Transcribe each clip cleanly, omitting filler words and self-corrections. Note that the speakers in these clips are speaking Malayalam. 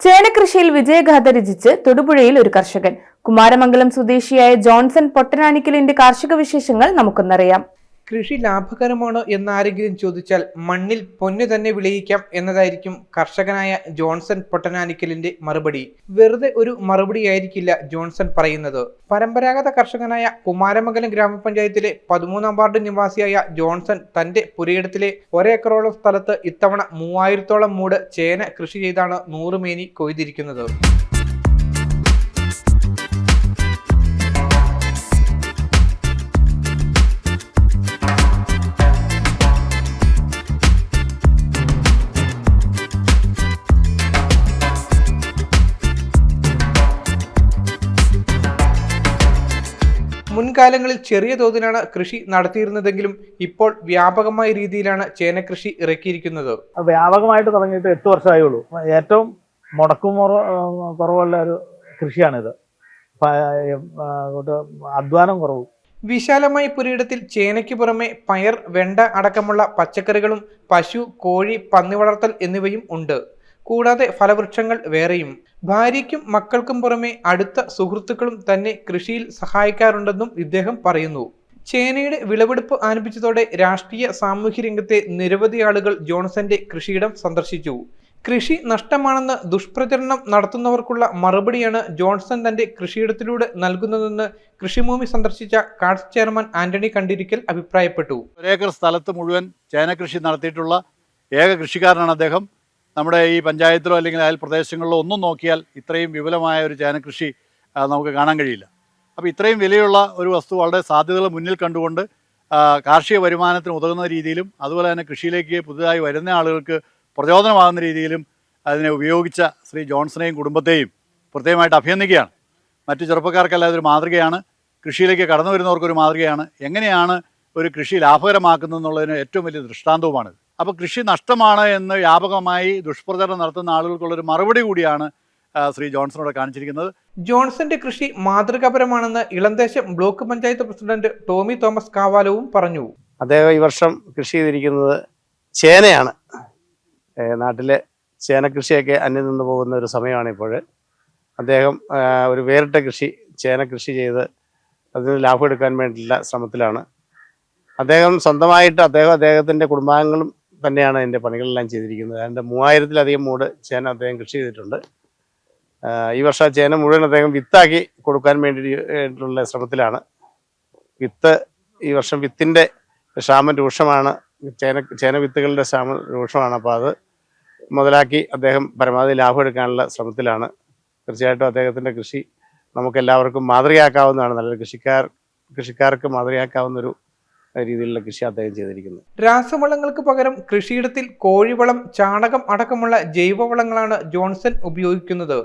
ചേനകൃഷിയിൽ വിജയഗാഥ രചിച്ച് തൊടുപുഴയിൽ ഒരു കർഷകൻ. കുമാരമംഗലം സ്വദേശിയായ ജോൺസൺ പൊട്ടനാനിക്കലിന്റെ കാർഷിക വിശേഷങ്ങൾ നമുക്കൊന്നറിയാം. കൃഷി ലാഭകരമാണോ എന്നാരെങ്കിലും ചോദിച്ചാൽ മണ്ണിൽ പൊന്നു തന്നെ വിളയിക്കാം എന്നതായിരിക്കും കർഷകനായ ജോൺസൺ പൊട്ടനാനിക്കലിന്റെ മറുപടി. വെറുതെ ഒരു മറുപടിയായിരിക്കില്ല ജോൺസൺ പറയുന്നത്. പരമ്പരാഗത കർഷകനായ കുമാരമംഗലം ഗ്രാമപഞ്ചായത്തിലെ 13-ാം വാർഡ് നിവാസിയായ ജോൺസൺ തന്റെ പുരയിടത്തിലെ 1 ഏക്കറോളം സ്ഥലത്ത് ഇത്തവണ 3000-ഓളം മൂട് ചേന കൃഷി ചെയ്താണ് 100 മേനി കൊയ്തിരിക്കുന്നത്. മുൻകാലങ്ങളിൽ ചെറിയ തോതിലാണ് കൃഷി നടത്തിയിരുന്നതെങ്കിലും ഇപ്പോൾ വ്യാപകമായ രീതിയിലാണ് ചേന കൃഷി ഇറക്കിയിരിക്കുന്നത്. വ്യാപകമായിട്ട് തുടങ്ങിയിട്ട് 8 വർഷമായുള്ളൂ. ഏറ്റവും മുടക്കും കുറവുള്ള ഒരു കൃഷിയാണിത്. അധ്വാനം കുറവ്. വിശാലമായ പുരയിടത്തിൽ ചേനയ്ക്ക് പുറമെ പയർ, വെണ്ട അടക്കമുള്ള പച്ചക്കറികളും പശു, കോഴി, പന്നി വളർത്തൽ എന്നിവയും ഉണ്ട്. കൂടാതെ ഫലവൃക്ഷങ്ങൾ വേറെയും. ഭാര്യയ്ക്കും മക്കൾക്കും പുറമെ അടുത്ത സുഹൃത്തുക്കളും തന്നെ കൃഷിയിൽ സഹായിക്കാറുണ്ടെന്നും ഇദ്ദേഹം പറയുന്നു. ചേനയുടെ വിളവെടുപ്പ് ആരംഭിച്ചതോടെ രാഷ്ട്രീയ സാമൂഹ്യ രംഗത്തെ നിരവധി ആളുകൾ ജോൺസന്റെ കൃഷിയിടം സന്ദർശിച്ചു. കൃഷി നഷ്ടമാണെന്ന് ദുഷ്പ്രചരണം നടത്തുന്നവർക്കുള്ള മറുപടിയാണ് ജോൺസൺ തന്റെ കൃഷിയിടത്തിലൂടെ നൽകുന്നതെന്ന് കൃഷിഭൂമി സന്ദർശിച്ച കാഡ്സ് ചെയർമാൻ ആന്റണി കണ്ടിരിക്കൽ അഭിപ്രായപ്പെട്ടു. 1 ഏക്കർ സ്ഥലത്ത് മുഴുവൻ ചേന കൃഷി നടത്തിയിട്ടുള്ള ഏക കൃഷിക്കാരനാണ് അദ്ദേഹം. നമ്മുടെ ഈ പഞ്ചായത്തിലോ അല്ലെങ്കിൽ അയൽ പ്രദേശങ്ങളിലോ ഒന്നും നോക്കിയാൽ ഇത്രയും വിപുലമായ ഒരു ചേന കൃഷി നമുക്ക് കാണാൻ കഴിയില്ല. അപ്പോൾ ഇത്രയും വിലയുള്ള ഒരു വസ്തു വളരെ സാധ്യതകൾ മുന്നിൽ കണ്ടുകൊണ്ട് കാർഷിക വരുമാനത്തിന് ഉതകുന്ന രീതിയിലും അതുപോലെ തന്നെ കൃഷിയിലേക്ക് പുതുതായി വരുന്ന ആളുകൾക്ക് പ്രചോദനമാകുന്ന രീതിയിലും അതിനെ ഉപയോഗിച്ച ശ്രീ ജോൺസണെയും കുടുംബത്തെയും പ്രത്യേകമായിട്ട് അഭിനന്ദിക്കുകയാണ്. മറ്റു ചെറുപ്പക്കാർക്കെല്ലാം ഇതൊരു മാതൃകയാണ്. കൃഷിയിലേക്ക് കടന്നു വരുന്നവർക്കൊരു മാതൃകയാണ്. എങ്ങനെയാണ് ഒരു കൃഷി ലാഭകരമാക്കുന്നതെന്നുള്ളതിന് ഏറ്റവും വലിയ ദൃഷ്ടാന്തവുമാണ്. അപ്പോൾ കൃഷി നഷ്ടമാണ് എന്ന് വ്യാപകമായി ദുഷ്പ്രചരണം നടത്തുന്ന ആളുകൾക്കുള്ളൊരു മറുപടി കൂടിയാണ് ശ്രീ ജോൺസണോട് കാണിച്ചിരിക്കുന്നത്. ജോൺസന്റെ കൃഷി മാതൃകാപരമാണെന്ന് ഇളന്തേശം ബ്ലോക്ക് പഞ്ചായത്ത് പ്രസിഡന്റ് ടോമി തോമസ് കാവാലവും പറഞ്ഞു. അദ്ദേഹം ഈ വർഷം കൃഷി ചെയ്തിരിക്കുന്നത് ചേനയാണ്. നാട്ടിലെ ചേന കൃഷിയൊക്കെ അന്യം നിന്ന് പോകുന്ന ഒരു സമയമാണ് ഇപ്പോൾ. അദ്ദേഹം ഒരു വേറിട്ട കൃഷി, ചേന കൃഷി ചെയ്ത് അതിന് ലാഭം എടുക്കാൻ വേണ്ടിയുള്ള ശ്രമത്തിലാണ്. അദ്ദേഹം സ്വന്തമായിട്ട് അദ്ദേഹത്തിൻ്റെ കുടുംബാംഗങ്ങളും തന്നെയാണ് അതിൻ്റെ പണികളെല്ലാം ചെയ്തിരിക്കുന്നത്. അതിൻ്റെ 3000-ലധികം മൂട് ചേന അദ്ദേഹം കൃഷി ചെയ്തിട്ടുണ്ട്. ഈ വർഷം ചേന മുഴുവൻ അദ്ദേഹം വിത്താക്കി കൊടുക്കാൻ വേണ്ടിയിട്ടുള്ള ശ്രമത്തിലാണ്. ഈ വർഷം വിത്തിൻ്റെ ക്ഷാമം രൂക്ഷമാണ്. ചേന വിത്തുകളുടെ ക്ഷാമം രൂക്ഷമാണ്. അപ്പോൾ അത് മുതലാക്കി അദ്ദേഹം പരമാവധി ലാഭം എടുക്കാനുള്ള ശ്രമത്തിലാണ്. തീർച്ചയായിട്ടും അദ്ദേഹത്തിൻ്റെ കൃഷി നമുക്കെല്ലാവർക്കും മാതൃകയാക്കാവുന്നതാണ്. നല്ലൊരു കൃഷിക്കാർക്ക് മാതൃകയാക്കാവുന്നൊരു രീതിയിലുള്ള കൃഷി അദ്ദേഹം ചെയ്തിരിക്കുന്നത്. രാസവളങ്ങൾക്ക് പകരം കൃഷിയിടത്തിൽ കോഴിവളം, ചാണകം അടക്കമുള്ള ജൈവവളങ്ങളാണ് ജോൺസൺ ഉപയോഗിക്കുന്നത്.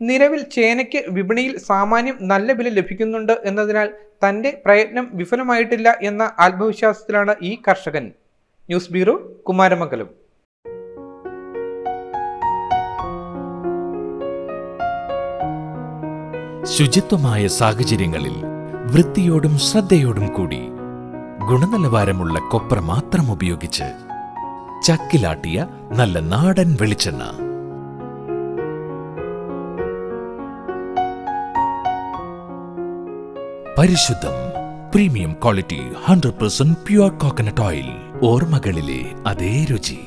നിലവിൽ ചേനയ്ക്ക് വിപണിയിൽ സാമാന്യം നല്ല വില ലഭിക്കുന്നുണ്ട് എന്നതിനാൽ തന്റെ പ്രയത്നം വിഫലമായിട്ടില്ല എന്ന ആത്മവിശ്വാസത്തിലാണ് ഈ കർഷകൻ. News bureau, Kumaramangalam. ശുചിത്വമായ സാഹചര്യങ്ങളിൽ വൃത്തിയോടും ശ്രദ്ധയോടും കൂടി ഗുണനിലവാരമുള്ള കൊപ്ര മാത്രം ഉപയോഗിച്ച് ചക്കിലാട്ടിയ നല്ല നാടൻ വെളിച്ചെണ്ണ. പരിശുദ്ധം, premium quality, 100% pure coconut oil. ഓർമ്മകളിലെ അതേ രുചി.